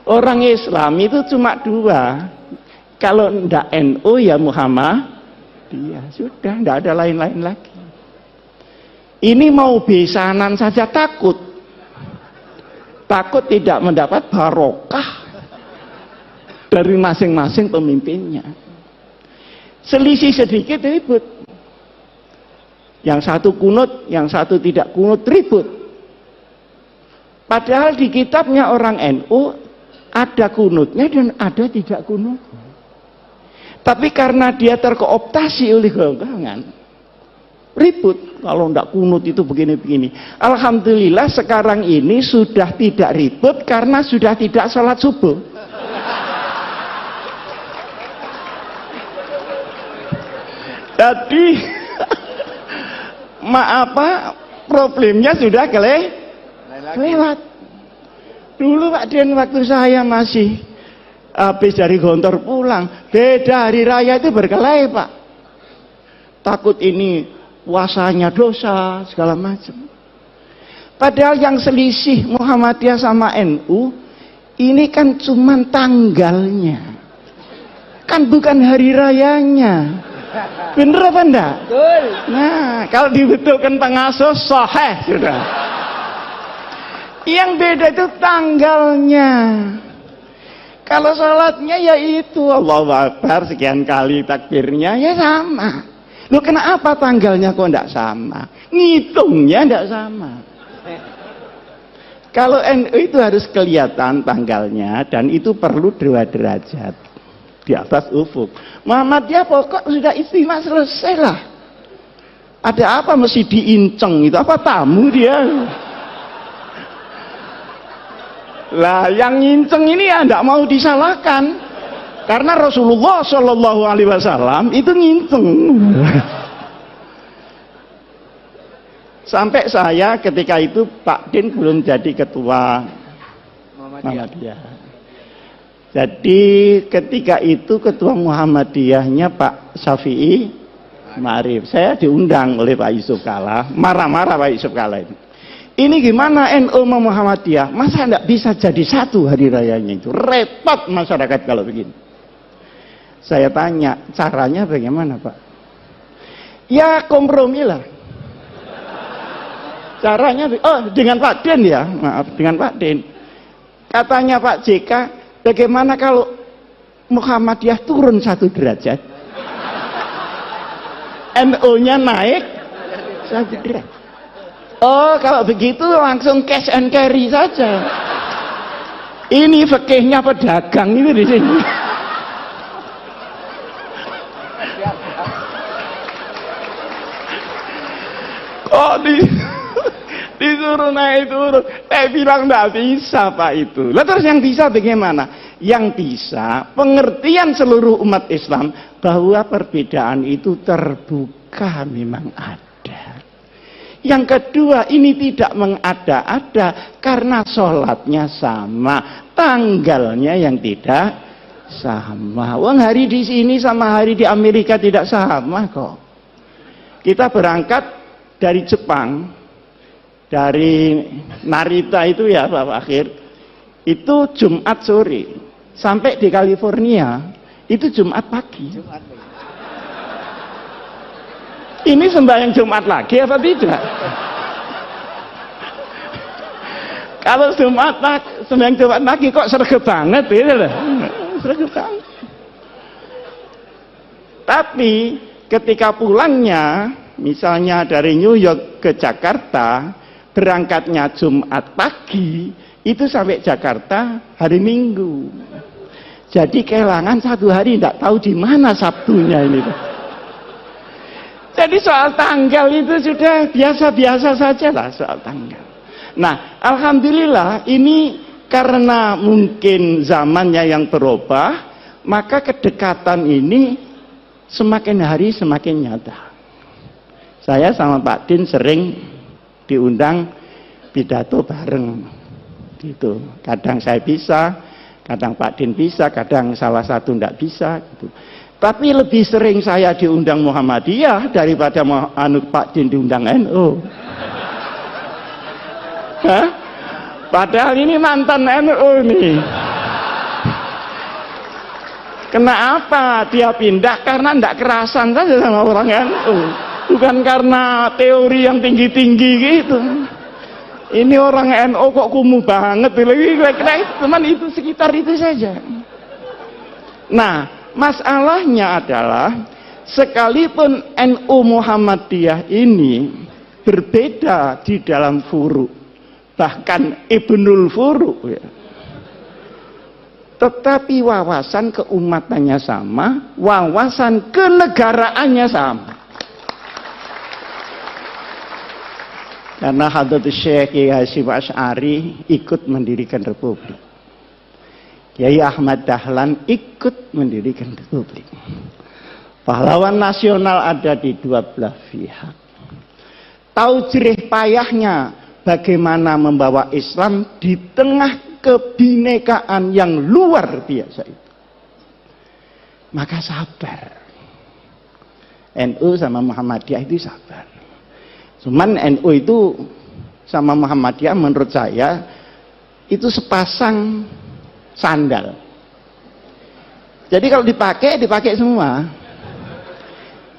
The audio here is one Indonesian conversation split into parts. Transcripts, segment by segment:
Orang Islam itu cuma dua. Kalau ndak NU ya Muhammadiyah. Sudah, ndak ada lain-lain lagi. Ini mau besanan saja takut. Takut tidak mendapat barokah dari masing-masing pemimpinnya. Selisih sedikit ribut. Yang satu kunut, yang satu tidak kunut, ribut. Padahal di kitabnya orang NU ada kunutnya dan ada tidak kunut. Tapi karena dia terkooptasi oleh golongan, ribut. Kalau tidak kunut itu begini-begini. Alhamdulillah sekarang ini sudah tidak ribut karena sudah tidak sholat subuh. Jadi problemnya sudah kelewat. Dulu Pak Dian waktu saya masih habis dari Gontor pulang, beda hari raya itu berkelahi Pak. Takut ini puasanya dosa segala macam. Padahal yang selisih Muhammadiyah sama NU ini kan cuman tanggalnya, kan bukan hari rayanya. Bener apa enggak? Betul. Nah, kalau dibetulkan pengasuh sahih sudah. Yang beda itu tanggalnya. Kalau sholatnya ya itu Allahu Akbar sekian kali takbirnya ya sama. Loh kenapa tanggalnya kok enggak sama? Ngitungnya enggak sama. Kalau NU itu harus kelihatan tanggalnya dan itu perlu 2 derajat di atas ufuk. Muhammadiyah pokok sudah istimewa selesai lah. Ada apa mesti diinceng itu? Apa tamu dia? Lah yang nginceng ini ya tidak mau disalahkan. Karena Rasulullah Shallallahu Alaihi Wasallam itu nginceng. Sampai saya ketika itu Pak Din belum jadi ketua Muhammadiyah. Jadi ketika itu ketua Muhammadiyahnya Pak Syafi'i Ma'arif. Saya diundang oleh Pak Yusuf Kala. Marah-marah Pak Yusuf Kala itu. Ini gimana NU sama Muhammadiyah? Masa enggak bisa jadi satu hari rayanya itu? Repot masyarakat kalau begini. Saya tanya, caranya bagaimana Pak? Ya kompromi lah. Caranya, dengan Pak Den ya, maaf, dengan Pak Den. Katanya Pak JK, bagaimana kalau Muhammadiyah turun 1 derajat? NU-nya naik 1 derajat. Oh, kalau begitu langsung cash and carry saja. Ini fikihnya pedagang itu di sini. Kok disuruh naik turun? Saya bilang enggak bisa Pak itu. Lah terus yang bisa bagaimana? Yang bisa pengertian seluruh umat Islam bahwa perbedaan itu terbuka memang ada. Yang kedua, ini tidak mengada-ada karena sholatnya sama, tanggalnya yang tidak sama. Wong hari di sini sama hari di Amerika tidak sama kok. Kita berangkat dari Jepang, dari Narita itu ya Pak Akhir, itu Jumat sore, sampai di California itu Jumat pagi. Ini sembahyang Jumat lagi apa tidak? Kalau sembahyang Jumat lagi kok sergap banget gitu loh. Sergap banget. Tapi ketika pulangnya, misalnya dari New York ke Jakarta, berangkatnya Jumat pagi, itu sampai Jakarta hari Minggu. Jadi kehilangan 1 hari, tidak tahu di mana Sabtunya ini. Jadi soal tanggal itu sudah biasa-biasa saja lah soal tanggal. Nah, alhamdulillah ini karena mungkin zamannya yang berubah, maka kedekatan ini semakin hari semakin nyata. Saya sama Pak Din sering diundang pidato bareng gitu. Kadang saya bisa, kadang Pak Din bisa, kadang salah satu tidak bisa gitu. Tapi lebih sering saya diundang Muhammadiyah daripada Pak Din diundang NU. Hah? Padahal ini mantan NU nih. Kenapa dia pindah? Karena tidak kerasan saja sama orang NU. Bukan karena teori yang tinggi-tinggi gitu. Ini orang NU kok kumuh banget. Kira-kira teman itu sekitar itu saja. Nah, masalahnya adalah sekalipun NU Muhammadiyah ini berbeda di dalam furu, bahkan Ibnul Furu ya, tetapi wawasan keumatannya sama, wawasan kenegaraannya sama. Karena Hadratus Syekh Kiai Hasyim Asy'ari ikut mendirikan republik, Kiai Ahmad Dahlan ikut mendirikan republik. Pahlawan nasional ada di dua belah pihak. Tahu jerih payahnya bagaimana membawa Islam di tengah kebinekaan yang luar biasa itu. Maka sabar. NU sama Muhammadiyah itu sabar. Cuman NU itu sama Muhammadiyah menurut saya itu sepasang sandal. Jadi kalau dipakai semua.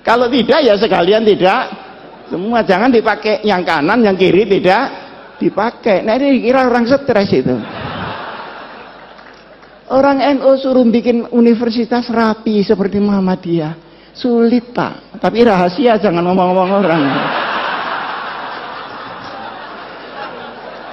Kalau tidak ya sekalian tidak semua. Jangan dipakai yang kanan, yang kiri tidak dipakai. Nah ini kira orang stres itu. Orang NU suruh bikin universitas rapi seperti Muhammadiyah. Sulit Pak. Tapi rahasia, jangan ngomong-ngomong orang.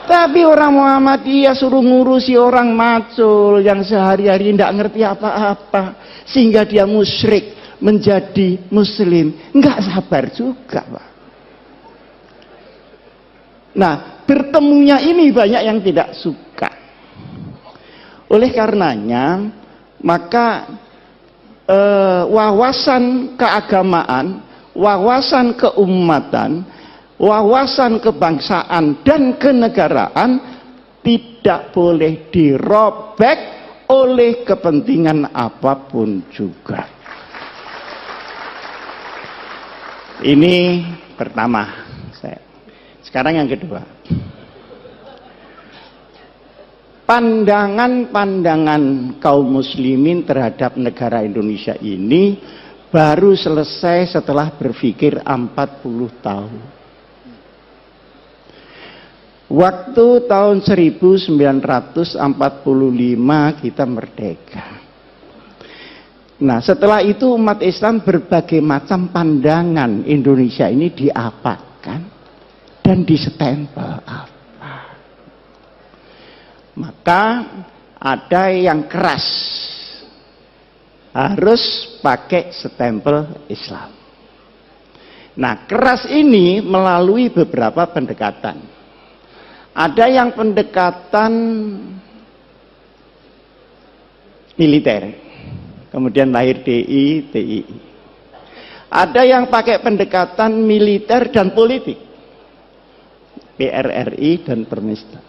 Tapi orang Muhammadiyah suruh ngurusi orang macul yang sehari-hari tidak ngerti apa-apa. Sehingga dia musyrik menjadi muslim. Enggak sabar juga Pak. Nah, bertemunya ini banyak yang tidak suka. Oleh karenanya, maka wawasan keagamaan, wawasan keumatan, wawasan kebangsaan dan kenegaraan tidak boleh dirobek oleh kepentingan apapun juga. Ini pertama. Sekarang yang kedua, pandangan-pandangan kaum muslimin terhadap negara Indonesia ini baru selesai setelah berpikir 40 tahun. Waktu tahun 1945 kita merdeka. Nah, setelah itu umat Islam berbagai macam pandangan Indonesia ini diapakan dan disestempel apa. Maka ada yang keras, harus pakai stempel Islam. Nah, keras ini melalui beberapa pendekatan. Ada yang pendekatan militer, kemudian lahir DI, TII. Ada yang pakai pendekatan militer dan politik, PRRI dan Permesta.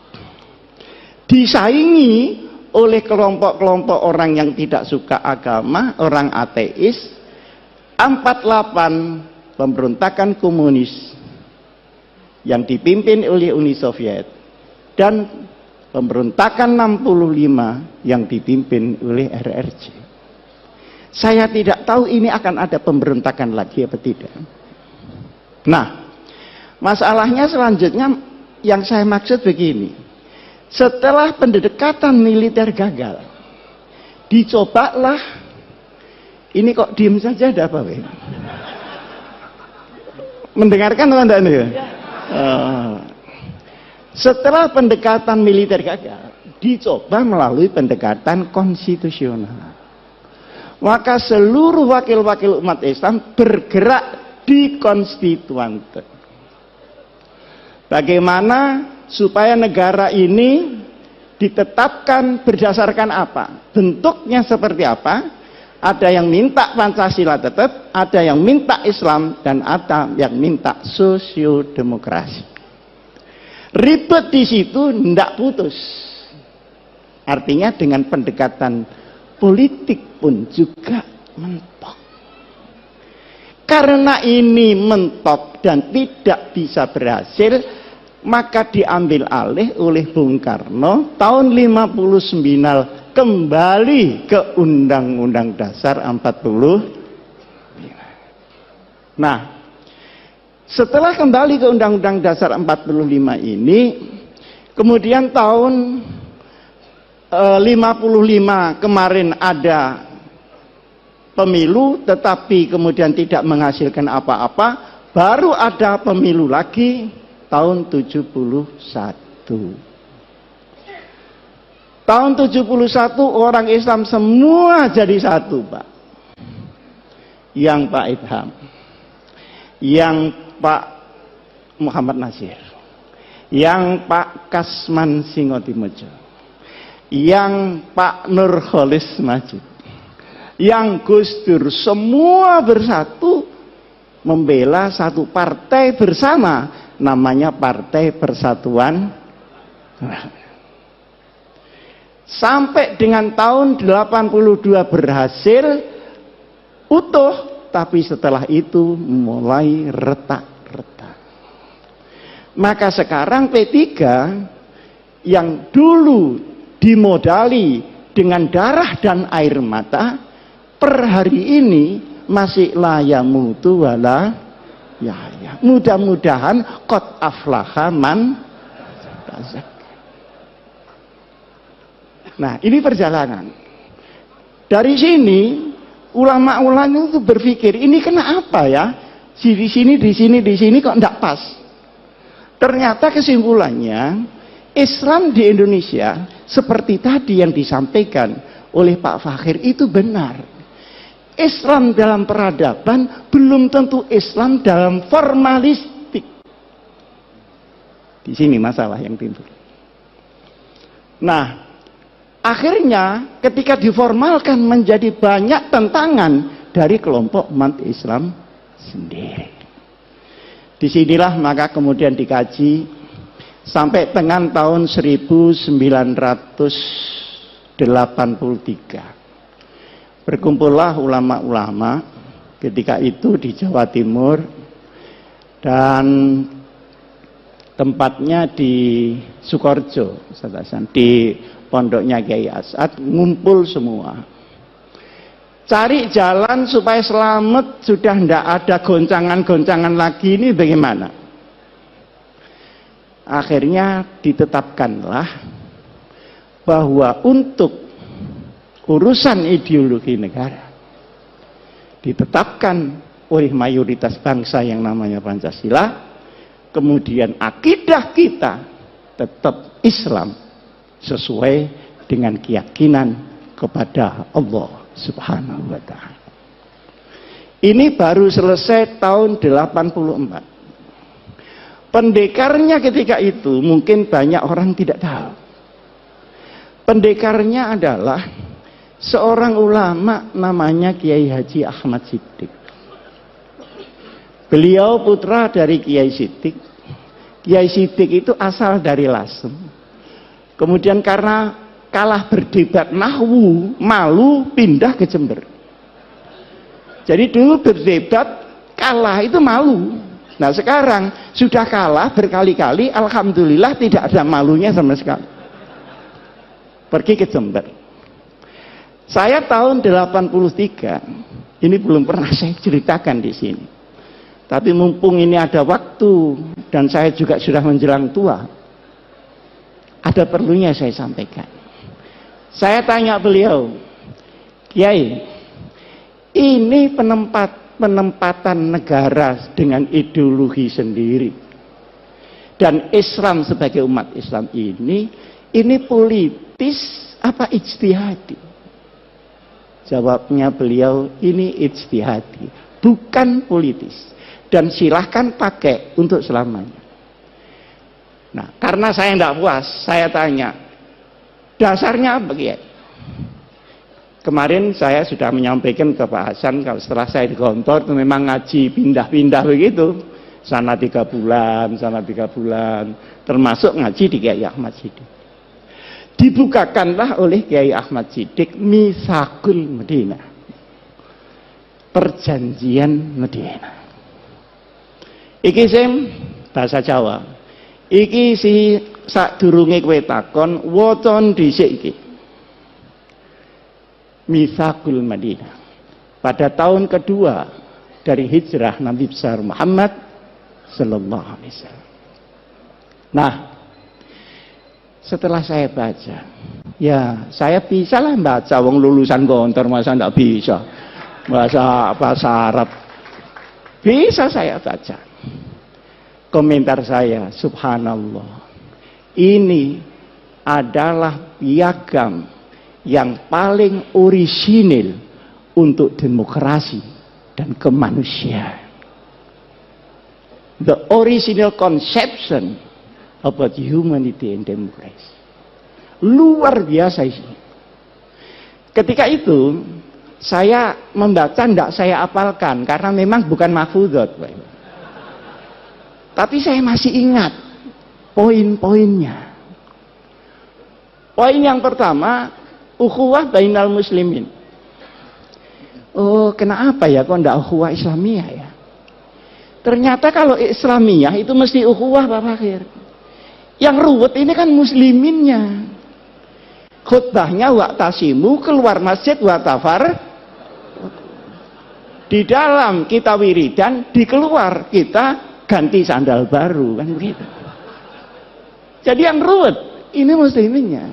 Disaingi oleh kelompok-kelompok orang yang tidak suka agama, orang ateis. 48 pemberontakan komunis yang dipimpin oleh Uni Soviet dan pemberontakan 65 yang dipimpin oleh RRC. Saya tidak tahu ini akan ada pemberontakan lagi apa tidak. Nah, masalahnya selanjutnya yang saya maksud begini. Setelah pendekatan militer gagal, dicobalah, ini kok diem saja ada apa? Mendengarkan teman-teman ya? Setelah pendekatan militer gagal, dicoba melalui pendekatan konstitusional. Maka seluruh wakil-wakil umat Islam bergerak di konstituante. Bagaimana supaya negara ini ditetapkan berdasarkan apa? Bentuknya seperti apa? Ada yang minta Pancasila tetap, ada yang minta Islam, dan ada yang minta sosiodemokrasi. Ribet di situ tidak putus. Artinya dengan pendekatan politik pun juga mentok. Karena ini mentok dan tidak bisa berhasil, maka diambil alih oleh Bung Karno tahun 59 kembali ke Undang-Undang Dasar 45. Nah, setelah kembali ke Undang-Undang Dasar 45 ini, kemudian tahun 55 kemarin ada pemilu, tetapi kemudian tidak menghasilkan apa-apa, baru ada pemilu lagi tahun 71. Tahun 71 orang Islam semua jadi satu, Pak. Yang Pak Idham, yang Pak Muhammad Nasir, yang Pak Kasman Singotimojo, yang Pak Nurholis Majid, yang Gus Dur, semua bersatu membela satu partai bersama, namanya Partai Persatuan. Sampai dengan tahun 82 berhasil utuh, tapi setelah itu mulai retak-retak. Maka sekarang P3 yang dulu dimodali dengan darah dan air mata, per hari ini masih la mutu wala ya. Mudah-mudahan qad aflaha man tazakka. Nah, ini perjalanan. Dari sini ulama-ulama itu berpikir, ini kenapa ya? Di sini kok enggak pas. Ternyata kesimpulannya, Islam di Indonesia seperti tadi yang disampaikan oleh Pak Fakhir itu benar. Islam dalam peradaban belum tentu Islam dalam formalistik. Di sini masalah yang timbul. Nah, akhirnya ketika diformalkan menjadi banyak tentangan dari kelompok umat Islam sendiri. Disinilah maka kemudian dikaji sampai dengan tahun 1983. Berkumpullah ulama-ulama ketika itu di Jawa Timur dan tempatnya di Sukoharjo, di pondoknya Kiai As'ad, ngumpul semua. Cari jalan supaya selamat, sudah tidak ada goncangan-goncangan lagi, ini bagaimana? Akhirnya ditetapkanlah bahwa untuk urusan ideologi negara ditetapkan oleh mayoritas bangsa yang namanya Pancasila, kemudian akidah kita tetap Islam sesuai dengan keyakinan kepada Allah Subhanahu wa ta'ala. Ini baru selesai tahun 84. Pendekarnya ketika itu mungkin banyak orang tidak tahu. Pendekarnya adalah seorang ulama namanya Kiai Haji Ahmad Siddiq. Beliau putra dari Kiai Siddiq. Kiai Siddiq itu asal dari Lasem. Kemudian karena kalah berdebat nahwu, malu pindah ke Jember. Jadi dulu berdebat kalah itu malu. Nah sekarang sudah kalah berkali-kali, alhamdulillah tidak ada malunya sama sekali. Pergi ke Jember. Saya tahun 83, ini belum pernah saya ceritakan di sini. Tapi mumpung ini ada waktu dan saya juga sudah menjelang tua, ada perlunya saya sampaikan. Saya tanya beliau, Kiai, ini penempatan negara dengan ideologi sendiri dan Islam sebagai umat Islam ini politis apa ijtihadi? Jawabnya beliau, ini ijtihadi, bukan politis, dan silahkan pakai untuk selamanya. Nah, karena saya tidak puas, saya tanya, dasarnya apa Kiai? Kemarin saya sudah menyampaikan ke Pak Hasan, kalau setelah saya di kantor itu memang ngaji pindah-pindah begitu, sana 3 bulan, sana 3 bulan, termasuk ngaji di Kiai Ahmad Siddiq. Dibukakanlah oleh Kiai Ahmad Siddiq Mitsaqul Madinah, perjanjian Madinah. Iki sing bahasa Jawa. Iki si sadurunge kowe takon waca dhisik iki. Mitsaqul Madinah. Pada tahun kedua dari hijrah Nabi besar Muhammad sallallahu alaihi wasallam. Nah, setelah saya baca, ya saya bisa lah baca, wong lulusan Gontor masa enggak bisa bahasa Arab. Bisa saya baca. Komentar saya, subhanallah, ini adalah piagam yang paling orisinil untuk demokrasi dan kemanusiaan. The original conception about humanity and democracy. Luar biasa ini. Ketika itu saya membaca, tidak saya apalkan karena memang bukan mahfudot. Tapi saya masih ingat poin-poinnya. Poin yang pertama, ukhuwah bainal muslimin. Oh, kenapa ya kok tidak ukhuwah Islamiyah ya? Ternyata kalau Islamiyah itu mesti ukhuwah Pak Fakir. Yang ruwet ini kan musliminnya. Khutbahnya wa'tasimu, keluar masjid wa'tafar. Di dalam kita wiridan, di keluar kita ganti sandal baru, kan begitu. Jadi yang ruwet ini musliminnya.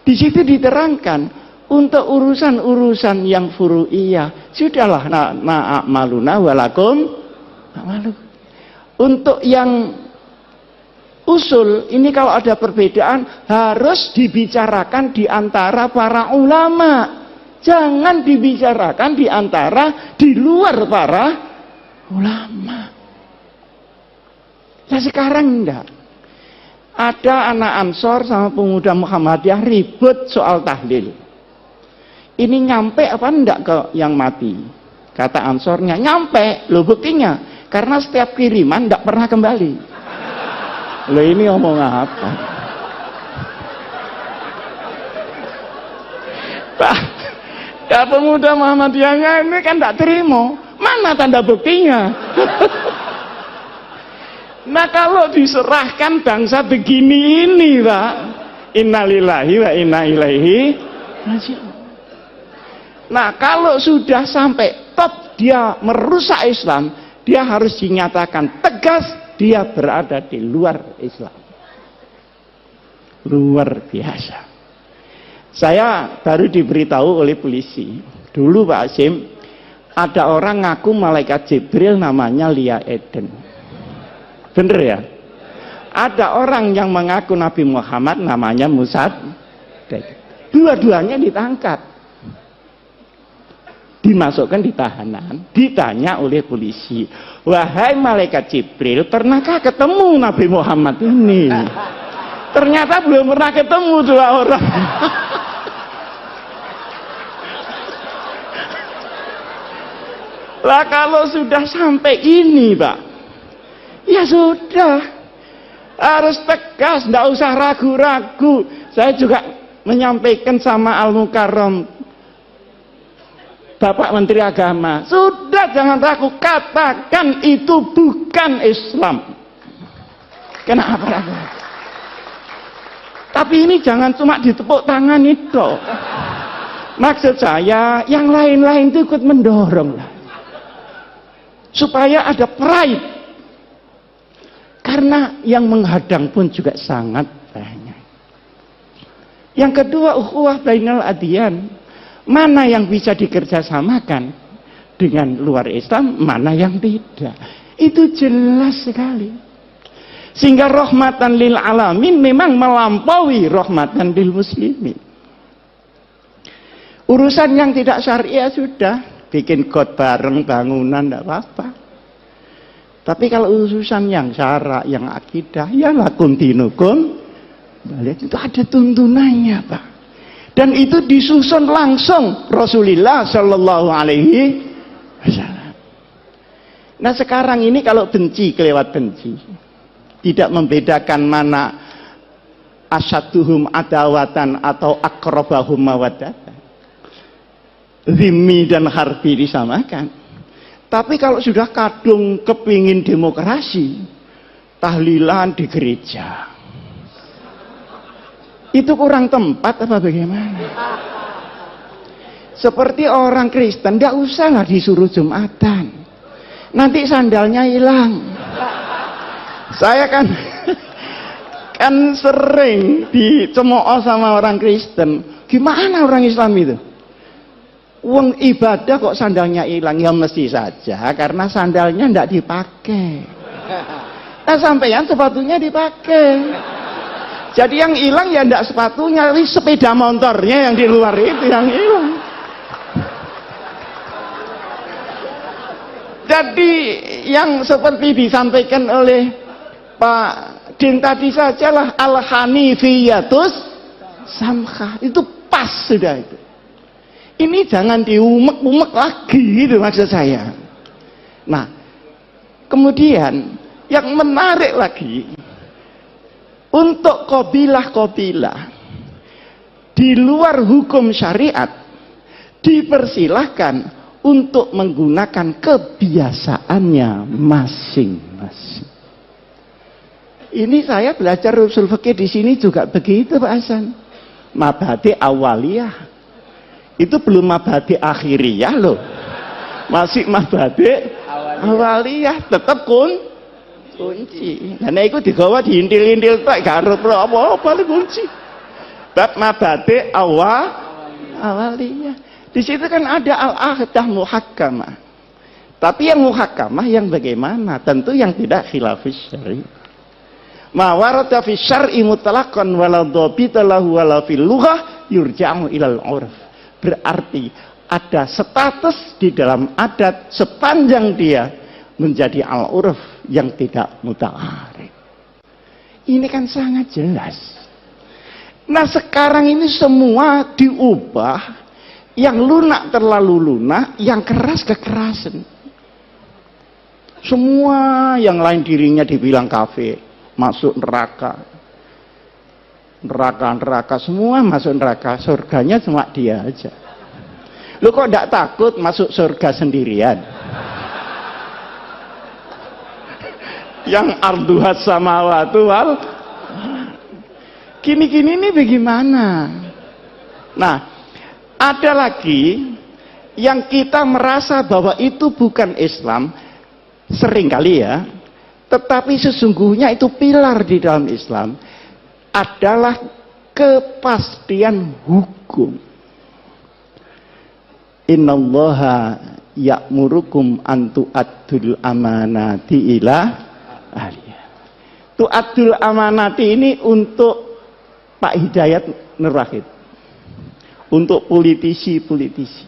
Di situ diterangkan untuk urusan-urusan yang furu'iyah sudahlah na'amaluna walakum na'malu. Untuk yang usul ini kalau ada perbedaan harus dibicarakan di antara para ulama. Jangan dibicarakan di antara di luar para ulama. Nah sekarang enggak. Ada anak Ansor sama pemuda Muhammadiyah ribut soal tahlil. Ini nyampe apa enggak ke yang mati? Kata Ansornya, nyampe. Loh buktinya, karena setiap kiriman enggak pernah kembali. Loh ini ngomong apa? Ya pemuda Muhammadiyahnya ini kan enggak terima. Mana tanda buktinya? Nah kalau diserahkan bangsa begini ini Pak, innalillahi wa inna ilaihi raji'un. Nah kalau sudah sampai top dia merusak Islam, dia harus dinyatakan tegas dia berada di luar Islam. Luar biasa. Saya baru diberitahu oleh polisi. Dulu Pak Hasim, ada orang ngaku malaikat Jibril namanya Lia Eden. Bener ya? Ada orang yang mengaku Nabi Muhammad namanya Musad. Dua-duanya ditangkap. Dimasukkan di tahanan. Ditanya oleh polisi. Wahai malaikat Jibril, pernahkah ketemu Nabi Muhammad ini? Ternyata belum pernah ketemu dua orang. Lah kalau sudah sampai ini Pak, ya sudah, harus tegas, tidak usah ragu-ragu. Saya juga menyampaikan sama Al-Mukarram, Bapak Menteri Agama, sudah jangan ragu, katakan itu bukan Islam. Kenapa ragu? Tapi ini jangan cuma ditepuk tangan itu. Maksud saya, yang lain-lain itu ikut mendorong lah. Supaya ada pride. Karena yang menghadang pun juga sangat banyak. Yang kedua, ukhuwah bainal adyan. Mana yang bisa dikerjasamakan dengan luar Islam, mana yang tidak. Itu jelas sekali. Sehingga rahmatan lil alamin memang melampaui rahmatan lil muslimin. Urusan yang tidak syariah sudah. Bikin got bareng, bangunan, tidak apa-apa. Tapi kalau urusan yang syara, yang akidah, ya lakum dinukum, itu ada tuntunannya Pak. Dan itu disusun langsung Rasulullah Shallallahu Alaihi Wasallam. Nah sekarang ini kalau benci kelewat benci, tidak membedakan mana asyaduhum adawatan atau akrobahum mawaddatan. Zimmi dan harbi disamakan. Tapi kalau sudah kadung kepingin demokrasi, tahlilan di gereja, itu kurang tempat apa bagaimana? Seperti orang Kristen, nggak usah lah disuruh Jumatan. Nanti sandalnya hilang. Saya kan sering dicemooh sama orang Kristen. Gimana orang Islam itu? Uang ibadah kok sandalnya hilang? Ya mesti saja karena sandalnya ndak dipakai. Nah sampeyan sepatunya dipakai. Jadi yang hilang ya ndak sepatunya, tapi sepeda motornya yang di luar itu yang hilang. Jadi yang seperti disampaikan oleh Pak Din tadi sajalah al-hanifiyatus samkhah, itu pas sudah itu. Ini jangan diumek-umek lagi gitu maksud saya. Nah, kemudian yang menarik lagi untuk qabilah-qabilah di luar hukum syariat dipersilahkan untuk menggunakan kebiasaannya masing-masing. Ini saya belajar usul fikih di sini juga begitu Pak Hasan. Mabhadi awaliyah itu belum mabhadi akhiriyah loh. Masih mabhadi awaliyah tetap kunci. Nah itu digawa diintil-intil tak garap apa-apa kunci. Bab mabhadi awaliyah. Di situ kan ada al-ahdah muhakkamah. Tapi yang muhakkamah yang bagaimana? Tentu yang tidak khilafis syar'i. Ma warada fi syar'i mutlaqan wala dhabita lahu wala fil lughah yurja'u ilal 'urf. Berarti ada status di dalam adat sepanjang dia menjadi al-'urf yang tidak muta'arif. Ini kan sangat jelas. Nah, sekarang ini semua diubah. Yang lunak terlalu lunak, yang keras kekerasan. Semua yang lain dirinya dibilang kafir, masuk neraka. Neraka semua masuk neraka, surganya cuma dia aja. Lu kok tidak takut masuk surga sendirian? Yang arduhat samawatu wal gini-gini ini bagaimana? Nah, ada lagi yang kita merasa bahwa itu bukan Islam, seringkali ya, tetapi sesungguhnya itu pilar di dalam Islam, adalah kepastian hukum. Innallaha ya'murukum an tu'addul amanati ila ahliha. Tu'addul amanati ini untuk Pak Hidayat Nur Wahid. Untuk politisi-politisi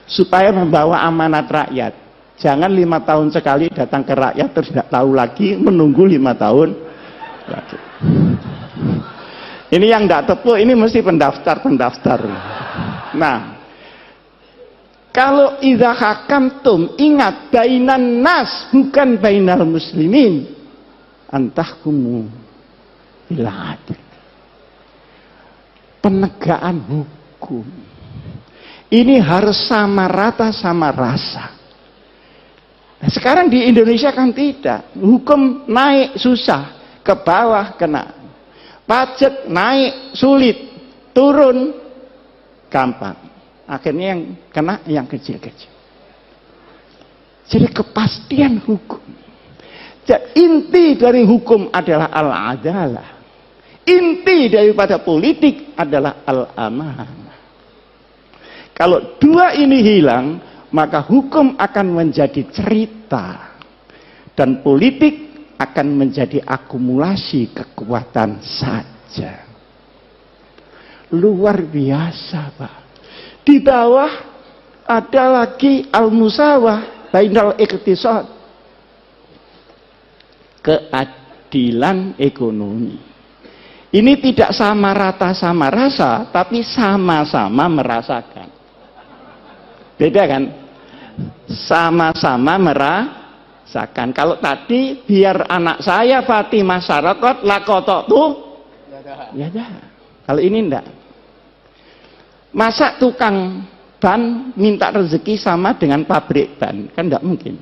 supaya membawa amanat rakyat. Jangan 5 tahun sekali datang ke rakyat terus tidak tahu lagi, menunggu 5 tahun lagi. Ini yang tidak tepu, ini mesti pendaftar. Nah, kalau idza hakamtum, ingat bainan nas bukan bainal muslimin, antahkumu bil adl. Penegakan hukum ini harus sama rata sama rasa. Nah, sekarang di Indonesia kan tidak. Hukum naik susah, ke bawah kena. Pajak naik sulit, turun gampang. Akhirnya yang kena yang kecil-kecil. Jadi kepastian hukum. Jadi, inti dari hukum adalah al-adalah. Inti daripada politik adalah al-amanah. Kalau dua ini hilang, maka hukum akan menjadi cerita dan politik akan menjadi akumulasi kekuatan saja. Luar biasa, Pak. Di bawah ada lagi al-musawah bainal iqtisad, keadilan ekonomi. Ini tidak sama rata sama rasa, tapi sama-sama merasakan. Beda kan? Sama-sama merasakan. Kalau tadi biar anak saya Fatimah Sarakot lakotok tuh, ya dah. Kalau ini enggak. Masa tukang ban minta rezeki sama dengan pabrik ban? Kan enggak mungkin.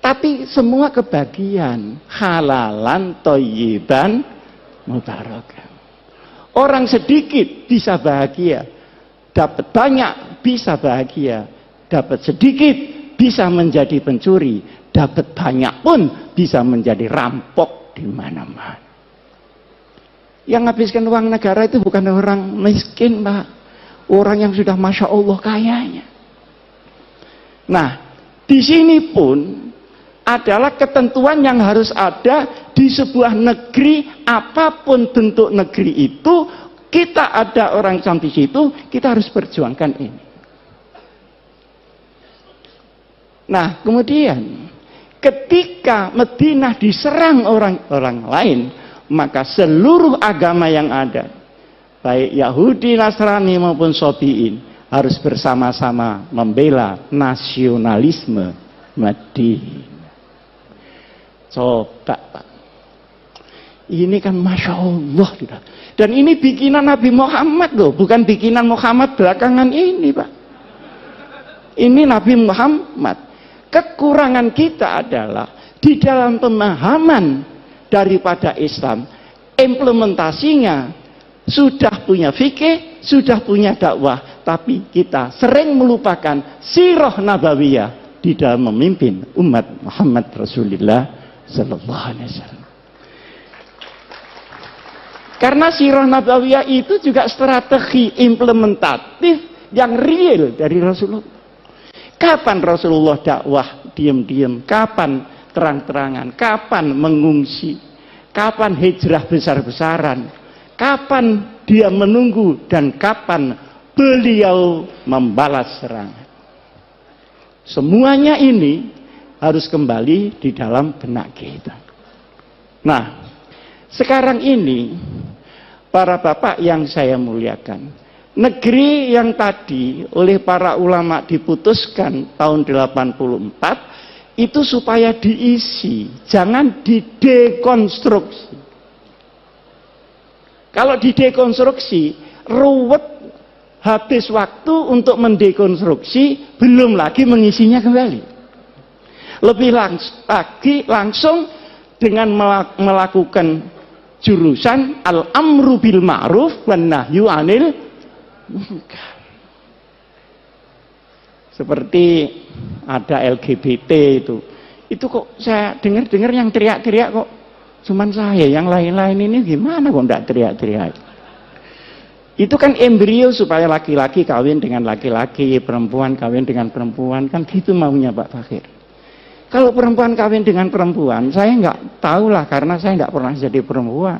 Tapi semua kebagian, halalan, thayyiban, mubarakan. Orang sedikit bisa bahagia, dapat banyak bisa bahagia, dapat sedikit bisa menjadi pencuri, dapat banyak pun bisa menjadi rampok di mana-mana. Yang habiskan uang negara itu bukan orang miskin, Pak. Orang yang sudah Masya Allah kayanya. Nah, di sini pun adalah ketentuan yang harus ada di sebuah negeri, apapun bentuk negeri itu, kita ada orang Islam di situ, kita harus perjuangkan ini. Nah, kemudian ketika Madinah diserang orang-orang lain, maka seluruh agama yang ada, baik Yahudi, Nasrani maupun Sabi'in, harus bersama-sama membela nasionalisme Madinah. Coba, Pak. Ini kan Masya Allah. Dan ini bikinan Nabi Muhammad loh, bukan bikinan Muhammad belakangan ini, Pak. Ini Nabi Muhammad. Kekurangan kita adalah di dalam pemahaman daripada Islam, implementasinya sudah punya fikih, sudah punya dakwah, tapi kita sering melupakan sirah nabawiyah di dalam memimpin umat Muhammad Rasulullah Sallallahu Alaihi Wasallam. Karena sirah nabawiyah itu juga strategi implementatif yang real dari Rasulullah. Kapan Rasulullah dakwah diam-diam, kapan terang-terangan, kapan mengungsi, kapan hijrah besar-besaran, kapan dia menunggu, dan kapan beliau membalas serangan. Semuanya ini harus kembali di dalam benak kita. Nah, sekarang ini para bapak yang saya muliakan, negeri yang tadi oleh para ulama diputuskan tahun 84 itu supaya diisi, jangan didekonstruksi. Kalau didekonstruksi ruwet, habis waktu untuk mendekonstruksi, belum lagi mengisinya kembali. Lebih langsung dengan melakukan jurusan al-amru bil ma'ruf wan nahyu 'anil munkar. Seperti ada LGBT itu kok saya dengar yang teriak-teriak kok cuman saya, yang lain-lain ini gimana kok enggak teriak-teriak. Itu kan embrio supaya laki-laki kawin dengan laki-laki, perempuan kawin dengan perempuan, kan gitu maunya Pak Fakir. Kalau perempuan kawin dengan perempuan, saya nggak tahu lah karena saya nggak pernah jadi perempuan.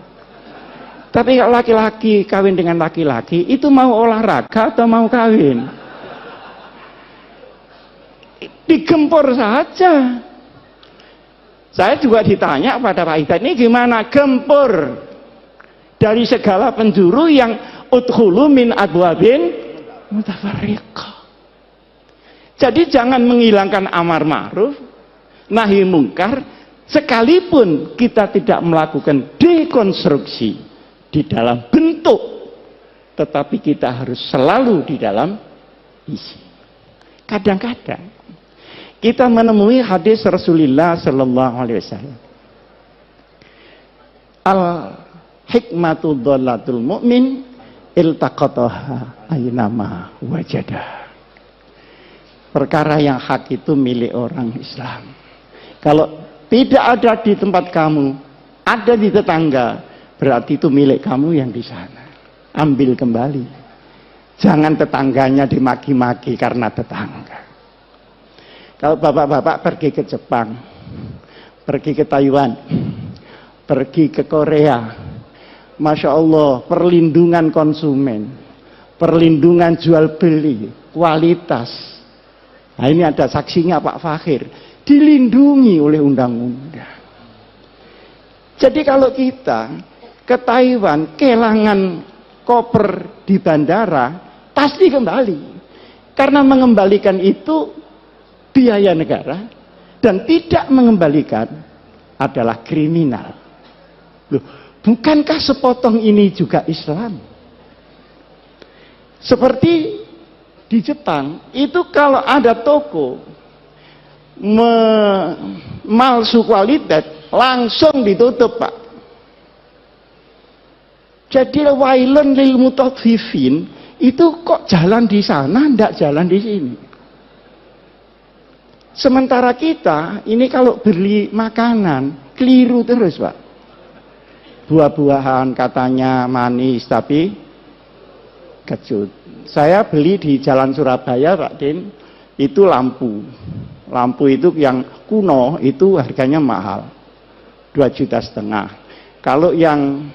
Tapi kalau laki-laki kawin dengan laki-laki, itu mau olahraga atau mau kawin? Digempur saja. Saya juga ditanya pada Pak Hidayat, ini gimana gempur dari segala penjuru yang udkhulu min abwabin mutafarriqah. Jadi jangan menghilangkan amar ma'ruf nahi mungkar, sekalipun kita tidak melakukan dekonstruksi di dalam bentuk, tetapi kita harus selalu di dalam isi. Kadang-kadang kita menemui hadis Rasulullah Sallallahu Alaihi Wasallam, al hikmatu dhalatul mu'min iltaqataha aynama wajadah. Perkara yang hak itu milik orang Islam. Kalau tidak ada di tempat kamu, ada di tetangga, berarti itu milik kamu yang di sana. Ambil kembali. Jangan tetangganya dimaki-maki karena tetangga. Kalau bapak-bapak pergi ke Jepang, pergi ke Taiwan, pergi ke Korea, Masya Allah, perlindungan konsumen, perlindungan jual beli, kualitas. Nah ini ada saksinya Pak Fakhir, dilindungi oleh undang-undang. Jadi kalau kita ke Taiwan, kehilangan koper di bandara, pasti kembali. Karena mengembalikan itu biaya negara, dan tidak mengembalikan adalah kriminal. Loh, bukankah sepotong ini juga Islam? Seperti di Jepang, itu kalau ada toko malsu kualitas, langsung ditutup Pak. Jadi wailun lil mutaffifin itu kok jalan di sana, ndak jalan di sini. Sementara kita ini kalau beli makanan keliru terus, Pak. Buah-buahan katanya manis tapi kecut. Saya beli di Jalan Surabaya, Pak Din, itu lampu. Lampu itu yang kuno itu harganya mahal. 2,5 juta. Kalau yang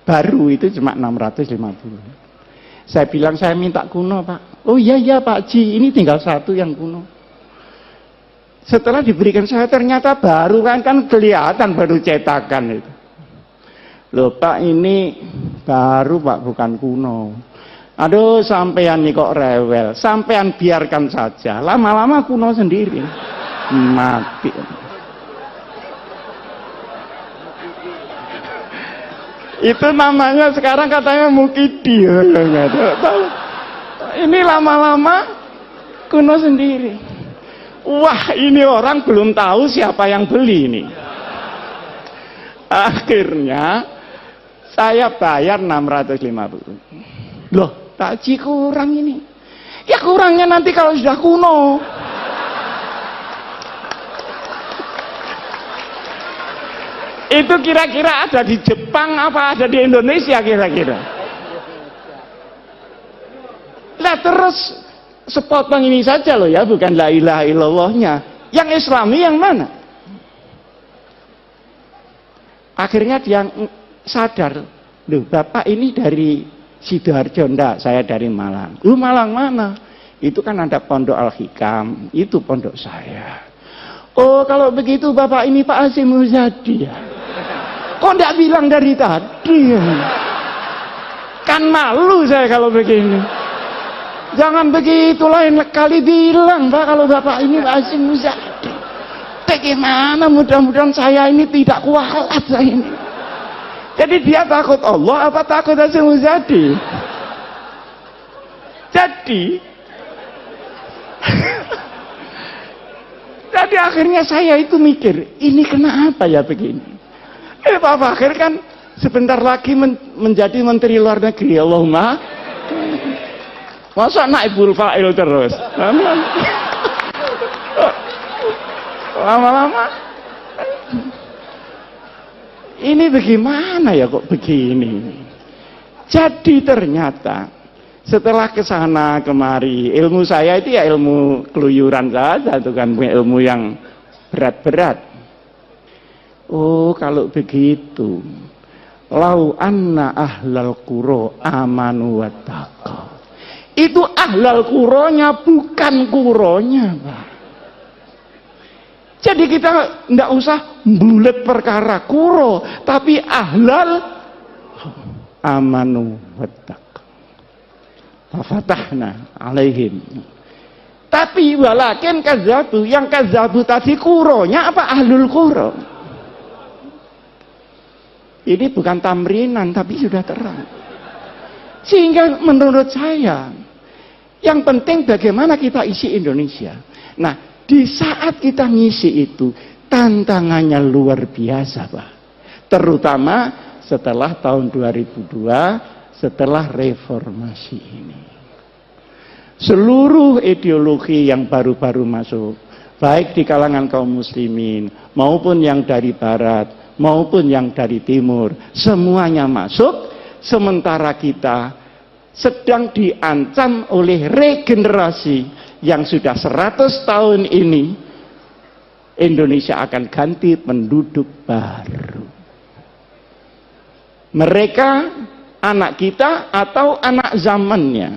baru itu cuma 650. Saya bilang saya minta kuno, Pak. Oh iya Pak Ji, ini tinggal satu yang kuno. Setelah diberikan saya ternyata baru kan kelihatan baru cetakan itu. Loh Pak, ini baru Pak, bukan kuno. Aduh, sampean nih kok rewel. Sampean biarkan saja. Lama-lama kuno sendiri. Mati. Itu namanya sekarang katanya mukidi. Ini lama-lama kuno sendiri. Wah, ini orang belum tahu siapa yang beli ini. Akhirnya saya bayar 650. Loh, Pak Ji kurang ini. Ya kurangnya nanti kalau sudah kuno. Itu kira-kira ada di Jepang apa ada di Indonesia kira-kira? Lah terus sepotong ini saja loh ya, bukan la ilaha illallahnya. Yang Islami yang mana? Akhirnya dia sadar, loh Bapak ini dari Sidoarjo, enggak, saya dari Malang. Lu Malang mana? Itu kan ada Pondok Al-Hikam, itu pondok saya. Oh kalau begitu Bapak ini Pak Hasyim Muzadi ya? Kok enggak bilang dari tadi ya? Kan malu saya kalau begini. Jangan begitu, lain kali bilang Pak kalau Bapak ini Pak Hasyim Muzadi. Bagaimana mudah-mudahan saya ini tidak kualat saya ini. Jadi dia takut Allah apa takut Hasyim Muzadi? Jadi akhirnya saya itu mikir, ini kenapa ya begini? Pak Fakir kan sebentar lagi menjadi Menteri Luar Negeri, Allahumma. Masa naibul fa'il terus? Lama-lama ini bagaimana ya kok begini? Jadi ternyata setelah kesana kemari, ilmu saya itu ya ilmu keluyuran saja, itu kan ilmu yang berat-berat. Oh kalau begitu, lau anna ahlal qura amanu wattaqau. Itu ahlal quronya bukan kuronya, Pak. Jadi kita tidak usah bulet perkara kuro, tapi ahlal amanu wattaqau. Fafatahna alaihim. Tapi walakin kazabu, yang kazabu tadi kuronya apa ahlul kuro? Ini bukan tamrinan tapi sudah terang. Sehingga menurut saya yang penting bagaimana kita isi Indonesia. Nah, di saat kita ngisi itu, tantangannya luar biasa, Pak. Terutama setelah tahun 2002, setelah reformasi ini. Seluruh ideologi yang baru-baru masuk, baik di kalangan kaum muslimin, maupun yang dari barat, maupun yang dari timur, semuanya masuk, sementara kita sedang diancam oleh regenerasi yang sudah 100 tahun ini. Indonesia akan ganti penduduk baru. Mereka anak kita atau anak zamannya.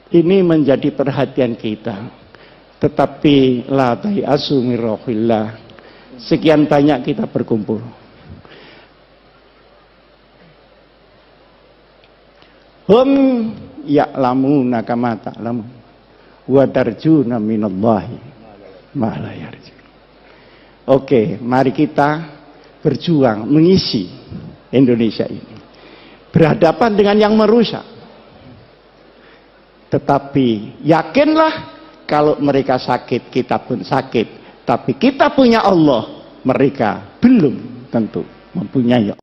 Ini menjadi perhatian kita. Tetapi la tayasu min rauhillah. Sekian banyak kita berkumpul. Hum ya'lamuna kama ta'lamun wa tarjuna minallahi ma la yarjun. Oke, mari kita berjuang mengisi Indonesia ini. Berhadapan dengan yang merusak. Tetapi yakinlah kalau mereka sakit, kita pun sakit. Tapi kita punya Allah, mereka belum tentu mempunyai Allah.